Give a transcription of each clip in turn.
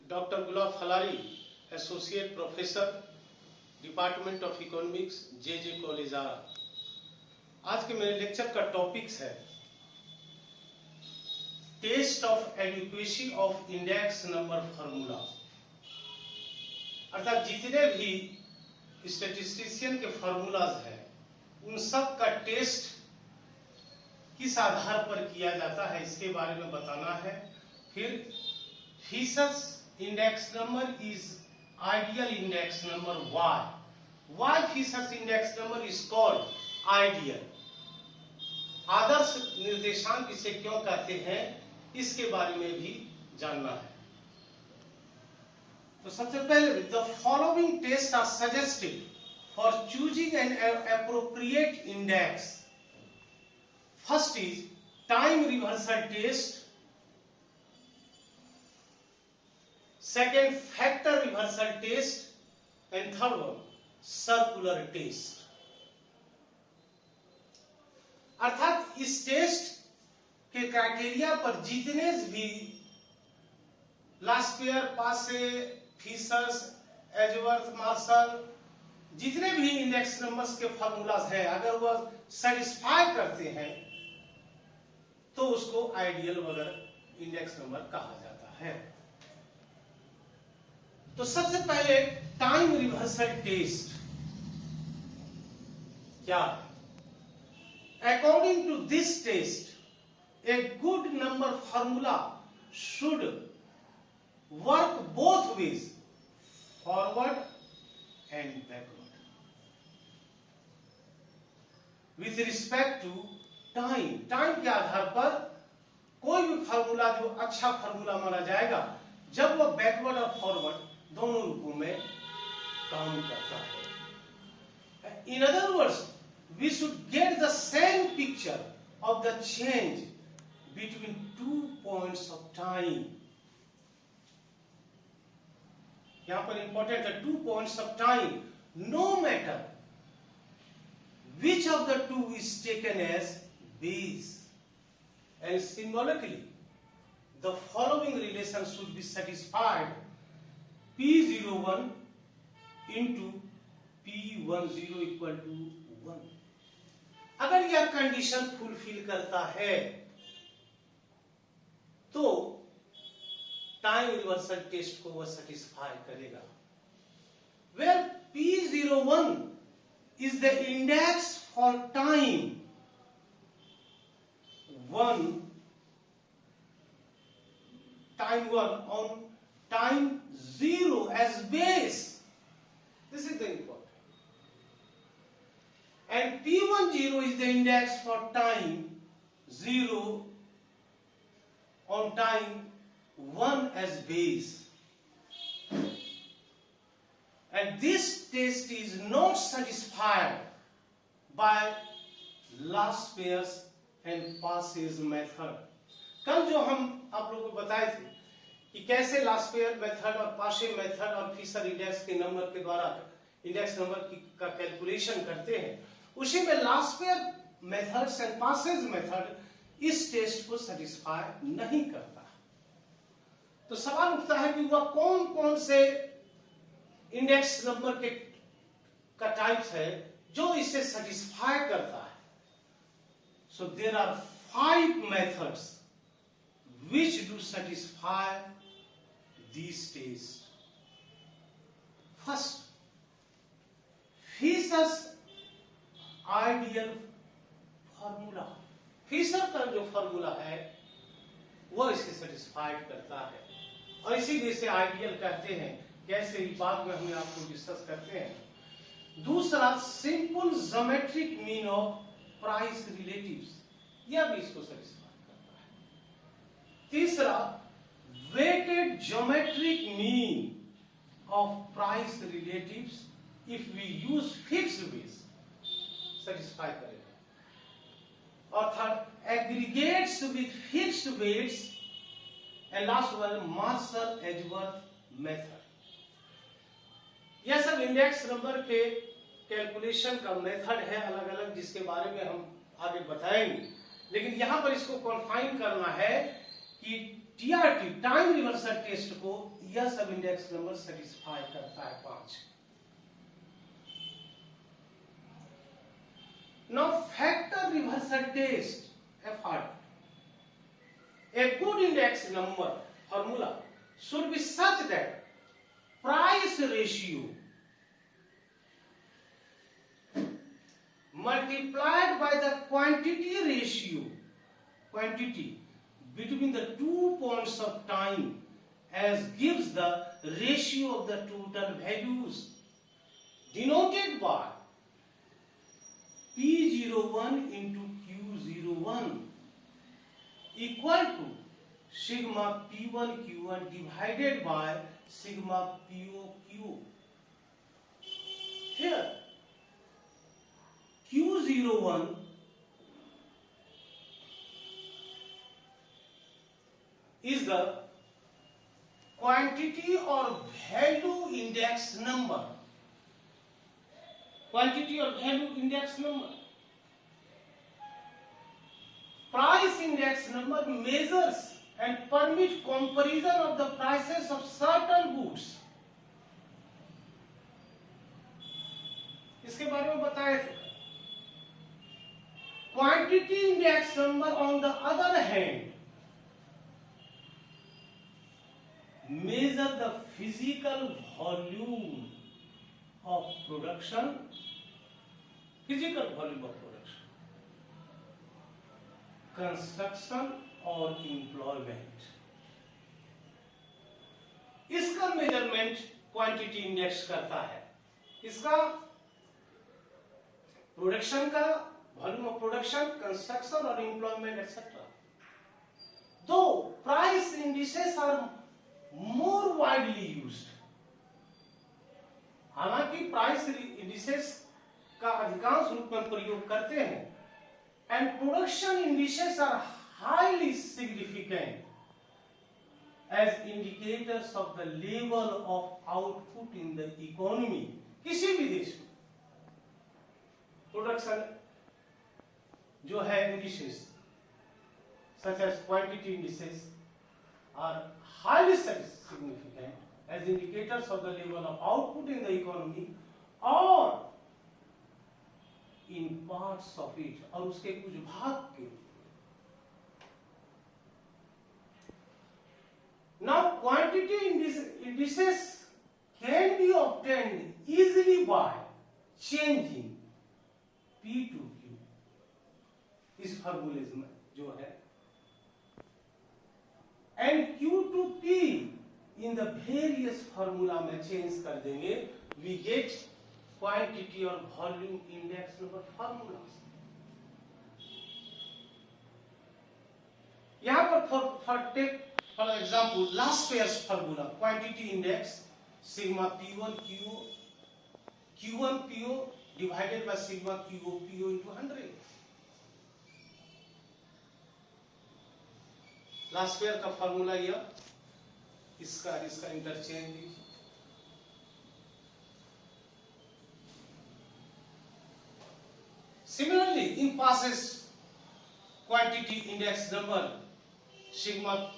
Doctor Gulab Falari, associate professor, department of economics, J college Arrah. आज के मेरे लेक्चर का टॉपिक्स है test of adequacy of index number formula. अर्थात जितने भी स्टैटिस्टिशियन के फार्मूलाज हैं उन सब का टेस्ट किस आधार पर किया जाता है इसके बारे में बताना है। फिर Fisher's index number is ideal index number why Fisher's index number is called ideal. आदर्श निर्देशांक इसे क्यों कहते हैं इसके बारे में भी जानना है। तो सबसे पहले the following test are suggested for choosing an appropriate index. First is time reversal test, second factor reversal test and third one circular test। अर्थात इस टेस्ट के क्राइटेरिया पर जितने भी लास्पेयर, पासे, फिशर्स, एजवर्थ, मार्शल, जितने भी इंडेक्स नंबर्स के फार्मूलाज हैं अगर वह सेटिस्फाई करते हैं तो उसको आइडियल वगैरह इंडेक्स नंबर कहा जाता है। तो सबसे पहले टाइम रिवर्सल टेस्ट क्या? According to this test a good number formula should work both ways, forward and backward, with respect to time. Time के आधार पर कोई भी फार्मूला जो अच्छा फार्मूला माना जाएगा जब वह बैकवर्ड और फॉरवर्ड दोनों रूपों में काम करता है। In other words we should get the same picture of the change between two points of time. यहां पर इंपॉर्टेंट है two points of time, no matter which of the two is taken as base, and symbolically the following relation should be satisfied: P01 into P10 equal to 1। अगर यह condition fulfil करता है तो time reversal test को वह satisfy करेगा। Where P01 is the index for time 1 on time 0 as base. This is the important. And P10 is the index for time 0 on time 1 as base. And this test is not satisfied by last pairs and passes method। कल जो हम आप लोगों को बताए थे कि कैसे लास्ट पेयर मेथड और पासे मेथड और फिशर इंडेक्स के नंबर के द्वारा इंडेक्स नंबर का कैलकुलेशन करते हैं, उसी में Laspeyres methods and Paasche method इस टेस्ट को सेटिस्फाई नहीं करता। तो सवाल उठता है कि वह कौन कौन से इंडेक्स नंबर के का टाइप्स है जो इसे सेटिस्फाई करता है। So there are 5 methods which do satisfy these tests। First, Fisher's ideal formula। Fisher का जो फॉर्मूला है वह इसे सेटिस्फाइड करता है और इसीलिए इसे आइडियल कहते हैं। कैसे ही बाद में हमें आपको डिस्कस करते हैं। दूसरा, simple geometric mean of price relatives, यह भी इसको सेटिस्फाई करता है। तीसरा, weighted geometric mean of price relatives if we use fixed base, satisfy करेगा। और third, aggregates with fixed weights and last one Marshall Edgeworth method. यह सब इंडेक्स नंबर के कैलकुलेशन का मेथड है अलग अलग, जिसके बारे में हम आगे बताएंगे। लेकिन यहां पर इसको कॉन्फाइन करना है कि टीआरटी टाइम रिवर्सल टेस्ट को यह सब इंडेक्स नंबर सेटिस्फाई करता है 5। Now factor reversal test FR, a good index number formula should be such that price ratio multiplied by the quantity ratio, quantity between the 2 points of time as gives the ratio of the total values denoted by P01 into Q01 equal to sigma P1 Q1 divided by sigma PO Q. Here Q01 is the quantity or value index number. Quantity or value index number. Price index number measures and permit comparison of the prices of certain goods. इसके बारे में बताए थे। Quantity index number on the other hand measure the physical volume of production, physical volume of production, construction और employment. इसका measurement quantity index करता है। इसका प्रोडक्शन का वॉल्यूम ऑफ प्रोडक्शन, कंस्ट्रक्शन और एम्प्लॉयमेंट एक्सेट्रा। दो price indices are more widely used, हालांकि price indices का अधिकांश रूप में प्रयोग करते हैं, and production indices are highly significant as indicators of the level of output in the economy. किसी भी देश में प्रोडक्शन जो है indices such as quantity indices are highly significant as indicators of the level of output in the economy or in parts of it, और उसके कुछ भाग के। Now quantity indices can be obtained easily by changing P to Q, इस फॉर्मूले में जो है, and Q to P in the various formula में चेंज कर देंगे, we get क्वांटिटी और वॉल्यूम इंडेक्स नंबर फॉर्मूला। यहां पर for example last pairs formula, quantity index sigma P1 Q1 PO divided by sigma QO PO into 100। Last pair का formula यह, इसका interchange लीजिए। Similarly, in passes quantity index number sigma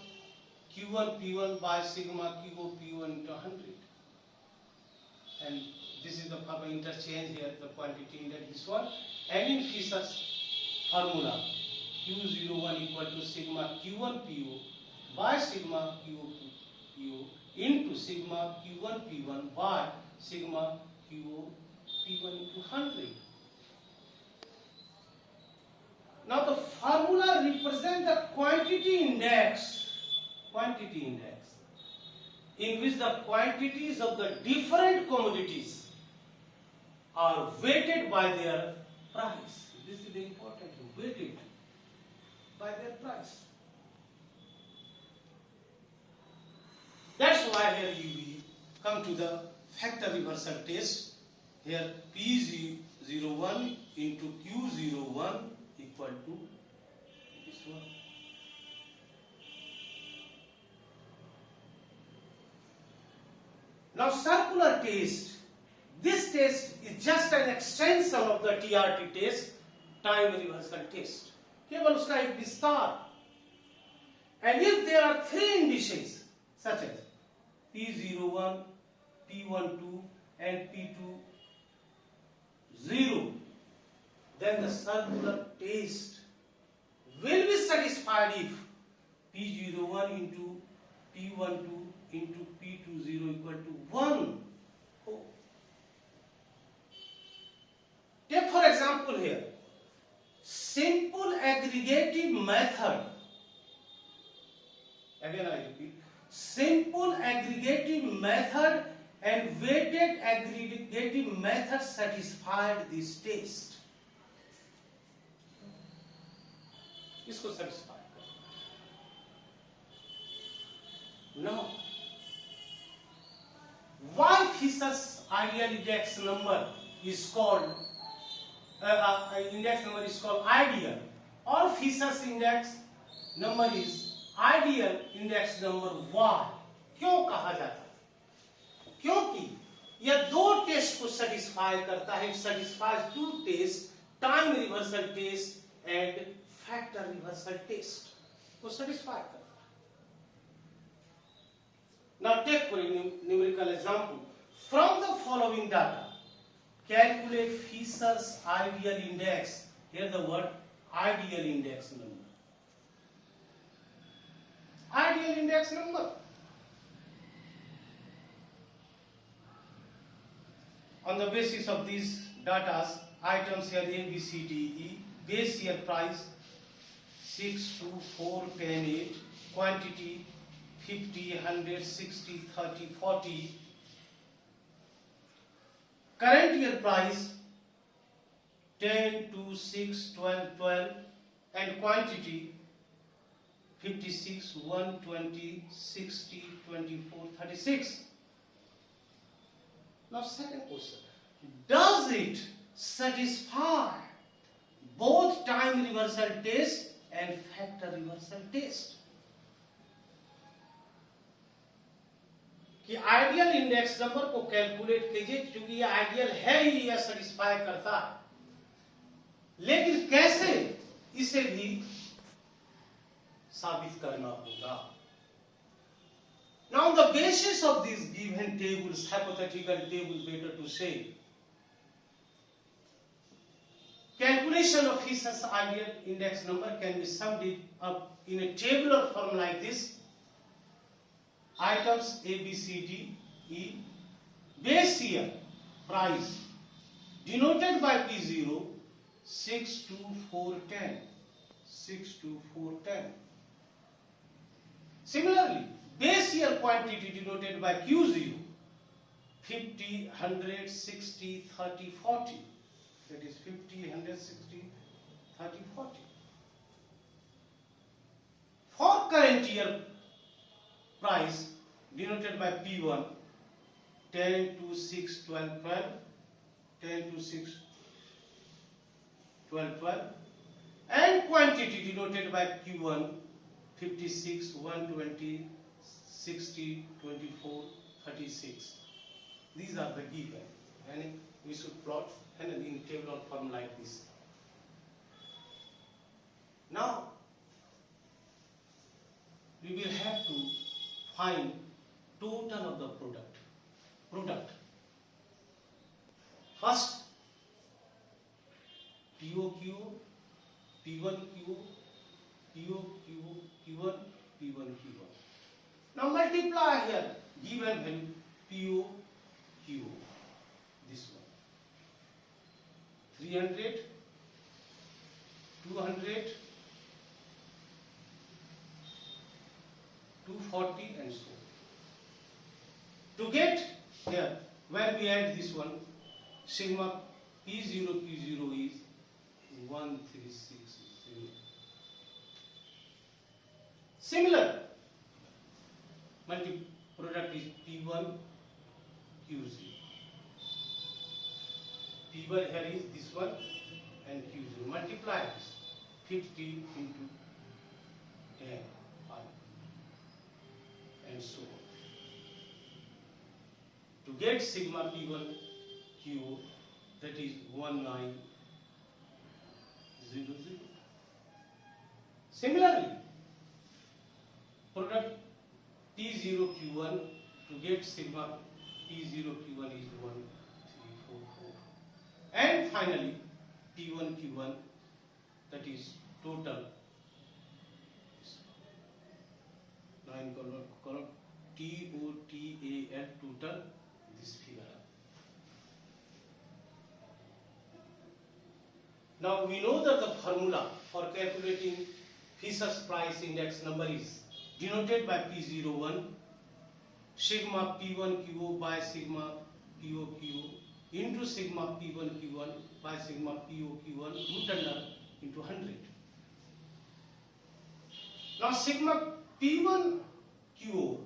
Q1 P1 by sigma QO P1 into 100, and this is the interchange here, the quantity index, this one, and in Fisher's formula Q01 equal to sigma Q1 PO by sigma QO PO into sigma Q1 P1 by sigma QO P1 into 100. Now the formula represents the quantity index in which the quantities of the different commodities are weighted by their price. This is the important thing, weighted by their price. That's why here we come to the factor reversal test. Here P01 into Q01 equal to this one. Now circular test. This test is just an extension of the TRT test, time reversal test. केवल उसका एक विस्तार। And if there are three indices such as P01, P12 and P20, then the circular test will be satisfied if P01 into P12 into P20 equal to 1. Oh. Take for example here, simple aggregative method. Again I repeat, simple aggregative method and weighted aggregative method satisfied this test. इसको satisfy कर. Now, why Fisher's ideal index number is called ideal, or Fisher's index number is ideal index number? Why? क्यों कहा जाता है? क्योंकि यह दो test को satisfy करता है. It satisfies two tests, time reversal test and factor reversal test को satisfy करता है. Now take for a numerical example. From the following data, calculate Fisher's ideal index. Here the word ideal index number. Ideal index number. On the basis of these data, items here A, B, C, D, E, base year price 6, 2, 4, 10, 8, quantity 50, 100, 60, 30, 40, current year price 10, 2, 6, 12, 12, and quantity 56, 1, 20, 60, 24, 36. Now second question, does it satisfy both time reversal test and factor reversal test? कि ideal index number को calculate कीजिए, क्योंकि ये ideal है ही, यह satisfy करता है, लेकिन कैसे इसे भी साबित करना होगा. Now on the basis of these given tables, hypothetical table better to say, calculation of Fisher's ideal index number can be summed up in a tabular form like this. Items A, B, C, D, E, base year price denoted by P0 6, 2, 4, 10, 6, 2, 4, 10. Similarly, base year quantity denoted by Q0 50, 100, 60, 30, 40. That is 50, 100, 60, 30, 40. For current year price denoted by P1 10 to 6 12 12, 10 to 6 12 12, and quantity denoted by Q1 56 120 60 24 36. These are the given, and we should plot and in tabular form like this. Now we will have to find total of the product. First POQ, P1Q, POQ, Q1, P1Q1. Now multiply here given value POQ, this one, 300, 200, 240 and so on. To get here, when we add this one, sigma P0 Q0 is 1360. Similar, product is P1 Q0. P1 here is this one and Q0. Multiply this 50 into 10, 5, and so on. To get sigma P1 Q, that is 1900. Similarly, product P0 Q1 to get sigma P0 Q1 is 1, 3, 4, 4. And finally P1 Q1, that is total 9 column TOTAL total, this figure. Now we know that the formula for calculating Fisher's price index number is denoted by P01, sigma P1 QO by sigma PO QO into sigma P1 Q1 by sigma PO Q1 root under into 100. Now sigma P1 QO,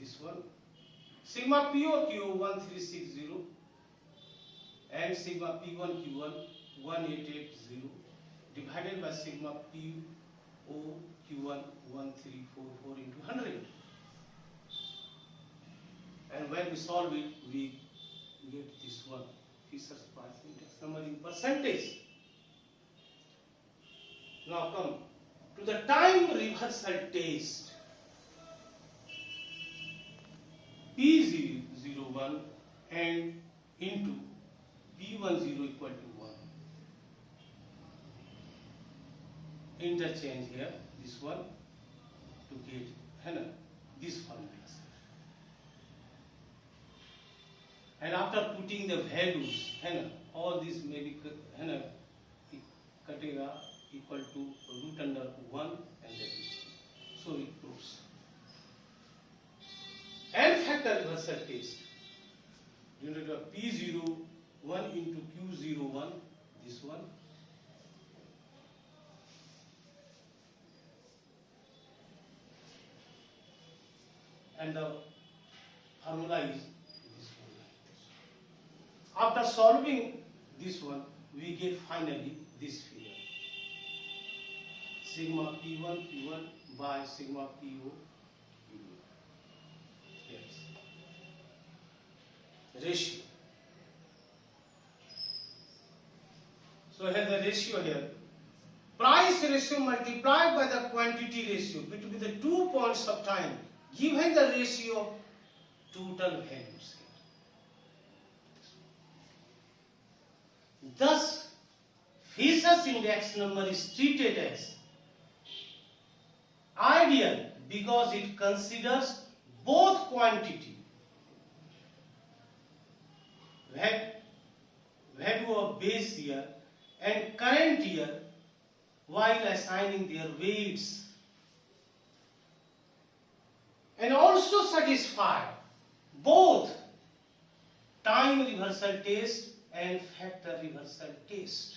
this one, sigma PO QO 1360 and sigma P1 Q1 1880 divided by sigma PO Q1 1344 into 100. And when we solve it, we get this one, Fisher's price index number in percentage. Now come to the time reversal test. P01 and into P10 equal to 1. Interchange here, this one to get this formula. And after putting the values, all this may be katega equal to root under 1 and that is. So it proves. And factor reversal test. Unit of P01 into Q01, this one. And the formula is this one. After solving this one, we get finally this figure. Sigma P1 Q1 by sigma PO Q2. Yes. Ratio. So here the ratio here. Price ratio multiplied by the quantity ratio between the 2 points of time, given the ratio of total values. Thus, Fisher's index number is treated as ideal because it considers both quantity, value of base year and current year while assigning their weights, and also satisfy both time reversal test and factor reversal test.